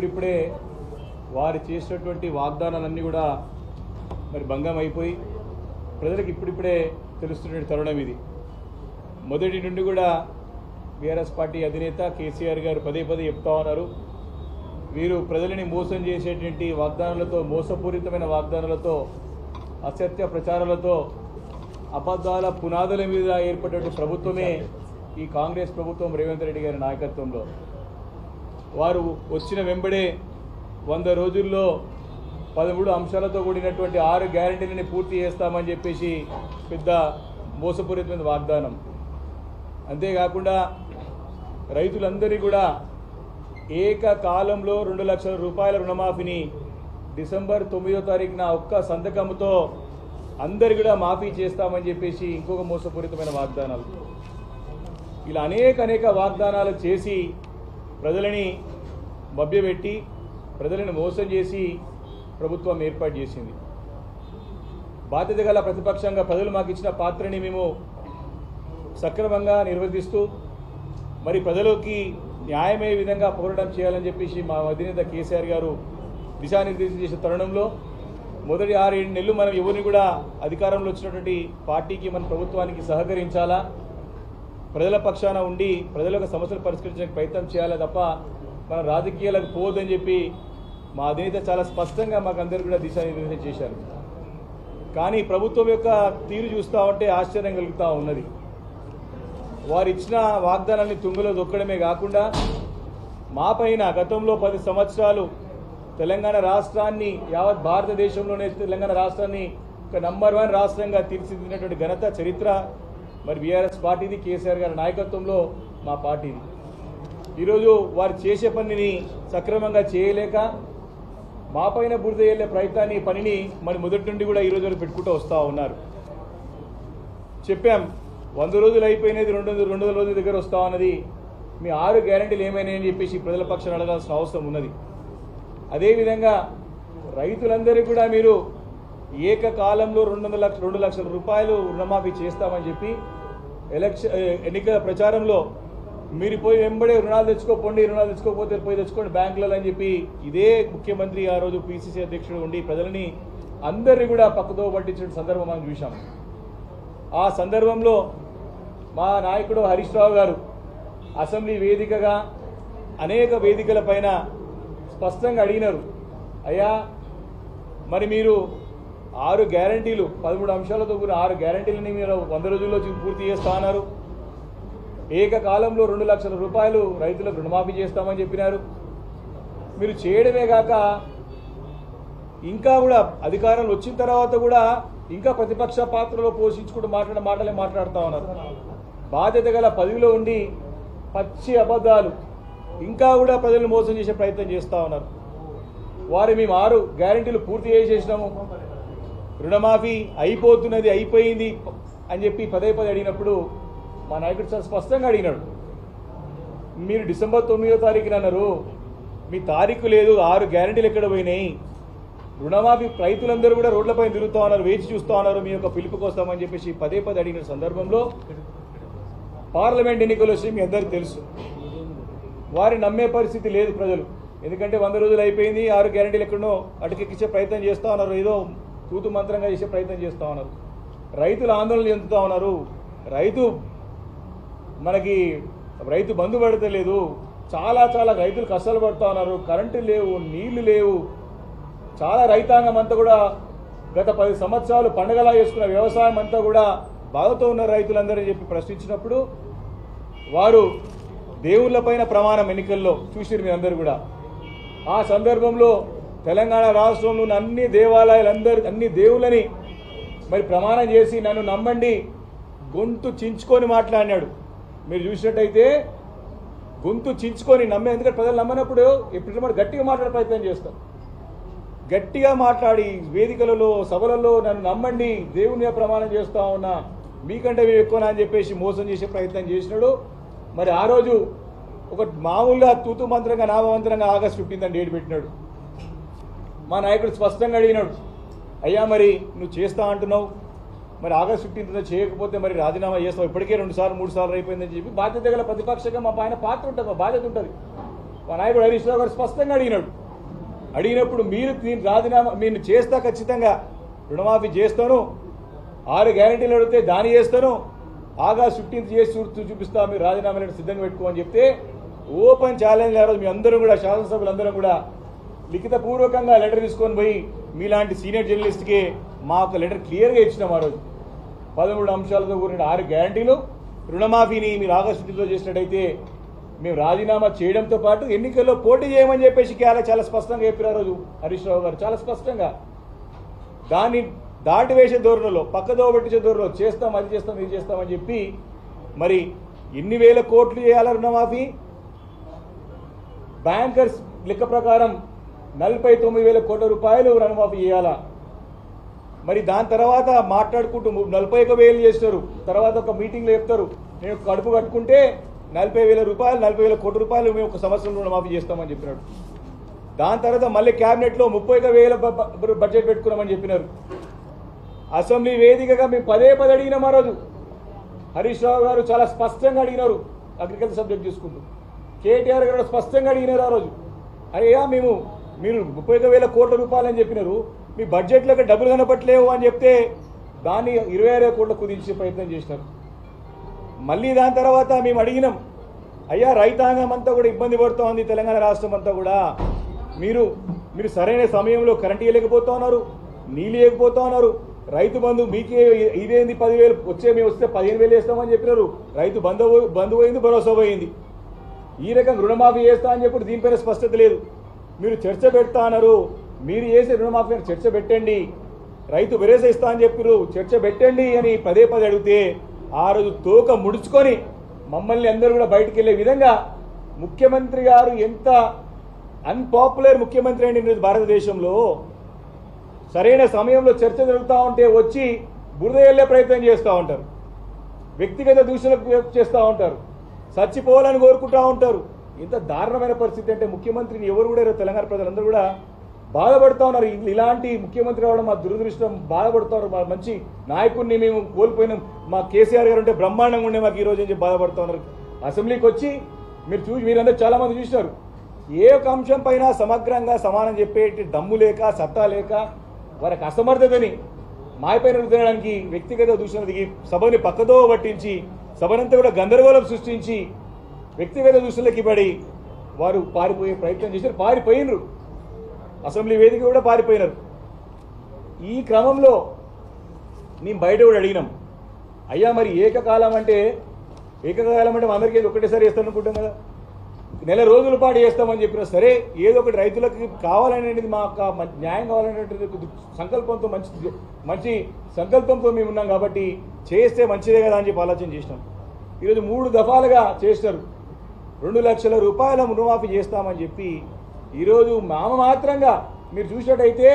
ఇప్పుడిప్పుడే వారు చేసినటువంటి వాగ్దానాలన్నీ కూడా మరి భంగం అయిపోయి ప్రజలకు ఇప్పుడిప్పుడే తెలుస్తున్న తరుణం ఇది. మొదటి నుండి కూడా బీఆర్ఎస్ పార్టీ అధినేత కేసీఆర్ గారు పదే పదే చెప్తా ఉన్నారు, వీరు ప్రజలని మోసం చేసేటువంటి వాగ్దానాలతో, మోసపూరితమైన వాగ్దానాలతో, అసత్య ప్రచారాలతో, అబద్ధాల పునాదుల మీద ఏర్పడినటువంటి ప్రభుత్వమే ఈ కాంగ్రెస్ ప్రభుత్వం రేవంత్ రెడ్డి గారి నాయకత్వంలో. వారు వచ్చిన వెంబడే 100 రోజుల్లో 13 అంశాలతో కూడినటువంటి 6 గ్యారెంటీలని పూర్తి చేస్తామని చెప్పేసి పెద్ద మోసపూరితమైన వాగ్దానం. అంతేకాకుండా రైతులందరికీ కూడా ఏకకాలంలో 2 లక్షల రూపాయల రుణమాఫీని డిసెంబర్ 9వ తారీఖున ఒక్క సంతకంతో అందరు కూడా మాఫీ చేస్తామని చెప్పేసి ఇంకొక మోసపూరితమైన వాగ్దానాలు. ఇలా అనేక వాగ్దానాలు చేసి ప్రజలని మభ్యపెట్టి ప్రజలను మోసం చేసి ప్రభుత్వం ఏర్పాటు చేసింది. బాధ్యత గల ప్రతిపక్షంగా ప్రజలు మాకు ఇచ్చిన పాత్రని మేము సక్రమంగా నిర్వర్తిస్తూ మరి ప్రజలకి న్యాయమయ్యే విధంగా పోరాటం చేయాలని చెప్పేసి మా అధినేత కేసీఆర్ గారు దిశానిర్దేశం చేసిన తరుణంలో మొదటి 6-7 నెలలు మనం ఎవరిని కూడా అధికారంలో వచ్చినటువంటి పార్టీకి, మన ప్రభుత్వానికి సహకరించాలా, ప్రజల పక్షాన ఉండి ప్రజల యొక్క సమస్యలు పరిష్కరించడానికి ప్రయత్నం చేయాలా తప్ప మన రాజకీయాలకు పోదని చెప్పి మా అధినేత చాలా స్పష్టంగా మాకు అందరూ కూడా దిశానిర్దేశం చేశారు. కానీ ప్రభుత్వం యొక్క తీరు చూస్తూ ఉంటే ఆశ్చర్యం కలుగుతూ ఉన్నది. వారు ఇచ్చిన వాగ్దానాన్ని తుంగలో దొక్కడమే కాకుండా మా పైన గతంలో 10 సంవత్సరాలు తెలంగాణ రాష్ట్రాన్ని, యావత్ భారతదేశంలోనే తెలంగాణ రాష్ట్రాన్ని ఒక నంబర్ 1 రాష్ట్రంగా తీర్చిదిద్దినటువంటి ఘనత, చరిత్ర మరి బీఆర్ఎస్ పార్టీది, కేసీఆర్ గారి నాయకత్వంలో మా పార్టీది. ఈరోజు వారు చేసే పనిని సక్రమంగా చేయలేక మా పైన బురద వెళ్ళే ప్రయత్నాన్ని, పనిని మరి మొదటి నుండి కూడా ఈరోజు వరకు పెట్టుకుంటూ వస్తూ ఉన్నారు. చెప్పాం 100 రోజులు అయిపోయినది, 200 రోజుల దగ్గర వస్తూ ఉన్నది, మీ 6 గ్యారెంటీలు ఏమైనాయని చెప్పేసి ప్రజల పక్షాన్ని అడగాల్సిన అవసరం ఉన్నది. అదేవిధంగా రైతులందరికీ కూడా మీరు ఏకకాలంలో 2 లక్షల రూపాయలు రుణమాఫీ చేస్తామని చెప్పి ఎన్నికల ప్రచారంలో మీరు పోయి వెంబడే రుణాలు తెచ్చుకోండి, రుణాలు తెచ్చుకోకపోతే పోయి తెచ్చుకోండి బ్యాంకులలో అని చెప్పి ఇదే ముఖ్యమంత్రి ఆ రోజు పిసిసి అధ్యక్షుడు ఉండి ప్రజలని అందరినీ కూడా పక్కదో పట్టించిన సందర్భం మనం చూసాం. ఆ సందర్భంలో మా నాయకుడు హరీష్ రావు గారు అసెంబ్లీ వేదికగా అనేక వేదికల పైన స్పష్టంగా అడిగినారు, అయ్యా మరి మీరు 6 గ్యారంటీలు 13 అంశాలతో కూడిన 6 గ్యారంటీలని మీరు 100 రోజుల్లో పూర్తి చేస్తా అన్నారు. ఏకకాలంలో 2 లక్షల రూపాయలు రైతులకు రుణమాఫీ చేస్తామని చెప్పినారు. మీరు చేయడమే కాక ఇంకా కూడా అధికారంలో వచ్చిన తర్వాత కూడా ఇంకా ప్రతిపక్ష పాత్రలో పోషించుకుంటూ మాటలే మాట్లాడుతూ ఉన్నారు. బాధ్యత గల పదవిలో ఉండి పచ్చి అబద్ధాలు ఇంకా కూడా ప్రజలను మోసం చేసే ప్రయత్నం చేస్తూ ఉన్నారు. వారు మేము 6 గ్యారెంటీలు పూర్తి చేసేసినాము, రుణమాఫీ అయిపోతున్నది, అయిపోయింది అని చెప్పి పదే అడిగినప్పుడు మా నాయకుడు చాలా స్పష్టంగా అడిగినాడు, మీరు డిసెంబర్ 9వ తారీఖున అన్నారు, మీ తారీఖు లేదు, 6 గ్యారెంటీలు ఎక్కడ పోయినాయి, రుణమాఫీ రైతులందరూ కూడా రోడ్లపై తిరుగుతూ ఉన్నారు, వేచి చూస్తూ ఉన్నారు మీ యొక్క పిలుపుకి వస్తామని చెప్పేసి పదే అడిగిన సందర్భంలో పార్లమెంట్ ఎన్నికలు వచ్చి మీ అందరికీ తెలుసు, వారిని నమ్మే పరిస్థితి లేదు ప్రజలు. ఎందుకంటే 100 రోజులు అయిపోయింది, 6 గ్యారెంటీలు ఎక్కడో అటుకెక్కించే ప్రయత్నం చేస్తూ ఉన్నారు, ఏదో తూతు మంత్రంగా చేసే ప్రయత్నం చేస్తూ ఉన్నారు. రైతులు ఆందోళన చెందుతూ ఉన్నారు, రైతు బంధు పడతలేదు, చాలా రైతులు కష్టాలు పడుతూ ఉన్నారు, కరెంటు లేవు, నీళ్లు లేవు, చాలా రైతాంగం అంతా కూడా గత 10 సంవత్సరాలు పండగలా చేసుకున్న వ్యవసాయం అంతా కూడా బాధతో ఉన్న రైతులందరూ చెప్పి ప్రశ్నించినప్పుడు వారు దేవుళ్ళపైన ప్రమాణం ఎన్నికల్లో చూసిరు మీ అందరూ కూడా. ఆ సందర్భంలో తెలంగాణ రాష్ట్రంలో ఉన్న అన్ని దేవాలయాలందరూ, అన్ని దేవుళ్ళని మరి ప్రమాణం చేసి నన్ను నమ్మండి గొంతు చించుకొని మాట్లాడినాడు. మీరు చూసినట్టయితే గొంతు చించుకొని నమ్మే, ఎందుకంటే ప్రజలు నమ్మనప్పుడు ఎప్పుడు గట్టిగా మాట్లాడే ప్రయత్నం చేస్తాం. గట్టిగా మాట్లాడి వేదికలలో, సభలలో నన్ను నమ్మండి, దేవుని ప్రమాణం చేస్తూ ఉన్నా, మీకంటే మేము ఎక్కువనా అని చెప్పేసి మోసం చేసే ప్రయత్నం చేసినాడు. మరి ఆ రోజు ఒక మామూలుగా తూతు మంత్రంగా, నామమంత్రంగా ఆగస్టు 15 డేట్ పెట్టినాడు. మా నాయకుడు స్పష్టంగా అడిగినాడు, అయ్యా మరి నువ్వు చేస్తా అంటున్నావు, మరి ఆగస్టు 15 చేయకపోతే మరి రాజీనామా చేస్తావు, ఇప్పటికే 2 సార్లు 3 సార్లు అయిపోయిందని చెప్పి బాధ్యత గల ప్రతిపక్షంగా మా పైన పాత్ర ఉంటుంది, మా బాధ్యత ఉంటుంది. మా నాయకుడు హరీష్ రావు గారు స్పష్టంగా అడిగినప్పుడు మీరు రాజీనామా మీరు చేస్తా, ఖచ్చితంగా రుణమాఫీ చేస్తాను, 6 గ్యారెంటీలు అడిగితే దాని చేస్తాను, ఆగస్టు 15 చేసి చూపిస్తా, మీరు రాజీనామా సిద్ధంగా పెట్టుకోమని చెప్తే ఓపెన్ ఛాలెంజ్ ఆ రోజు మీ అందరూ కూడా, శాసనసభ్యులందరూ కూడా లిఖితపూర్వకంగా లెటర్ తీసుకొని పోయి మీలాంటి సీనియర్ జర్నలిస్ట్కి మాకు లెటర్ క్లియర్గా ఇచ్చినాం. ఆ రోజు 13 అంశాలతో కూడిన 6 గ్యారంటీలు, రుణమాఫీని మీరు ఆగస్టు 15 చేసినట్టయితే మేము రాజీనామా చేయడంతో పాటు ఎన్నికల్లో పోటీ చేయమని చెప్పేసి చాలా స్పష్టంగా చెప్పారు ఆ రోజు హరీష్ రావు గారు. చాలా స్పష్టంగా దాన్ని దాటివేసే ధోరణిలో, పక్కదో పట్టించే ధోరణిలో చేస్తాం, అది చేస్తాం, ఇది చేస్తామని చెప్పి మరి ఎన్ని వేల కోట్లు చేయాల రుణమాఫీ? బ్యాంకర్స్ లెక్క ప్రకారం 49,000 కోట్ల రూపాయలు రుణమాఫీ చేయాలా? మరి దాని తర్వాత మాట్లాడుకుంటూ 41,000 చేస్తారు. తర్వాత ఒక మీటింగ్లో చెప్తారు, నేను కడుపు కట్టుకుంటే 40,000 రూపాయలు, 40,000 కోట్ల రూపాయలు మేము ఒక సంవత్సరం రుణమాఫీ చేస్తామని చెప్పినాడు. దాని తర్వాత మళ్ళీ క్యాబినెట్లో 31,000 బడ్జెట్ పెట్టుకున్నామని చెప్పినారు. అసెంబ్లీ వేదికగా మేము పదే అడిగినాం. ఆ రోజు హరీష్ రావు గారు చాలా స్పష్టంగా అడిగినారు, అగ్రికల్చర్ సబ్జెక్ట్ చూసుకుంటూ. కేటీఆర్ గారు స్పష్టంగా అడిగినారు ఆ రోజు, అయ్యా మీరు 31,000 కోట్ల రూపాయలు అని చెప్పినారు, మీ బడ్జెట్లోకి డబ్బులు కనపట్లేవు అని చెప్తే దాన్ని 26 కోట్ల కుదించే ప్రయత్నం చేసినారు. మళ్ళీ దాని తర్వాత మేము అడిగినాం, అయ్యా రైతాంగం అంతా కూడా ఇబ్బంది పడుతూ ఉంది, తెలంగాణ రాష్ట్రం అంతా కూడా, మీరు సరైన సమయంలో కరెంట్ ఇవ్వలేకపోతా ఉన్నారు, నీళ్ళు ఇవ్వకపోతా ఉన్నారు, రైతు బంధు మీకే ఇదేంది 10,000 మేము వస్తే 15,000 వేస్తామని చెప్పినారు, రైతు బంధు పోయింది, భరోసా పోయింది. ఈ రకంగా రుణమాఫీ చేస్తా అని చెప్పి దీనిపైన స్పష్టత లేదు. మీరు చర్చ పెడతా అన్నారు, మీరు చేసే రుణమాఫీ చర్చ పెట్టండి, రైతు భరోసా ఇస్తా అని చెప్పారు, చర్చ పెట్టండి అని పదే అడిగితే ఆ రోజు తోక ముడుచుకొని మమ్మల్ని అందరూ కూడా బయటికి వెళ్ళే విధంగా ముఖ్యమంత్రి గారు ఎంత అన్పాపులర్ ముఖ్యమంత్రి అండి భారతదేశంలో. సరైన సమయంలో చర్చ జరుగుతూ ఉంటే వచ్చి బురద వెళ్ళే ప్రయత్నం చేస్తూ ఉంటారు, వ్యక్తిగత దూషణకు చేస్తూ ఉంటారు, చచ్చిపోవాలని కోరుకుంటూ ఉంటారు. ఇంత దారుణమైన పరిస్థితి అంటే ముఖ్యమంత్రిని ఎవరు కూడా తెలంగాణ ప్రజలందరూ కూడా బాధపడుతూ ఉన్నారు. ఇలాంటి ముఖ్యమంత్రి రావడం మా దురదృష్టం, బాధపడుతున్నారు. మా మంచి నాయకుడిని మేము కోల్పోయినాం, మా కేసీఆర్ గారు అంటే బ్రహ్మాండంగా ఉండే మాకు ఈరోజు అని బాధపడుతూ ఉన్నారు. అసెంబ్లీకి వచ్చి మీరందరూ చాలామంది చూసినారు, ఏ ఒక అంశం పైన సమగ్రంగా సమానం చెప్పేటి దమ్ము లేక, సత్తా లేక, వారికి అసమర్థతని మాయపైన రుద్దడానికి వ్యక్తిగత దూషణ దిగి సభని పక్కదో పట్టించి సభనంతా కూడా గందరగోళం సృష్టించి వ్యక్తిగత దూషణలకి పడి వారు పారిపోయే ప్రయత్నం చేశారు, పారిపోయినరు. అసెంబ్లీ వేదిక కూడా పారిపోయినారు. ఈ క్రమంలో మేము బయట కూడా అడిగినాం, అయ్యా మరి ఏకకాలం అంటే అందరికీ ఒకటేసారి వేస్తాను అనుకుంటాం కదా, నెల రోజుల పాటు చేస్తామని చెప్పినా సరే ఏదో ఒకటి రైతులకు కావాలనేది మాకు న్యాయం కావాలనేటువంటి సంకల్పంతో మంచి సంకల్పంతో మేము ఉన్నాం కాబట్టి చేస్తే మంచిదే కదా అని చెప్పి ఆలోచన చేసినాం. ఈరోజు 3 దఫాలుగా చేస్తారు, 2 లక్షల రూపాయల రుణమాఫీ చేస్తామని చెప్పి ఈరోజు మాత్రంగా మీరు చూసినట్టయితే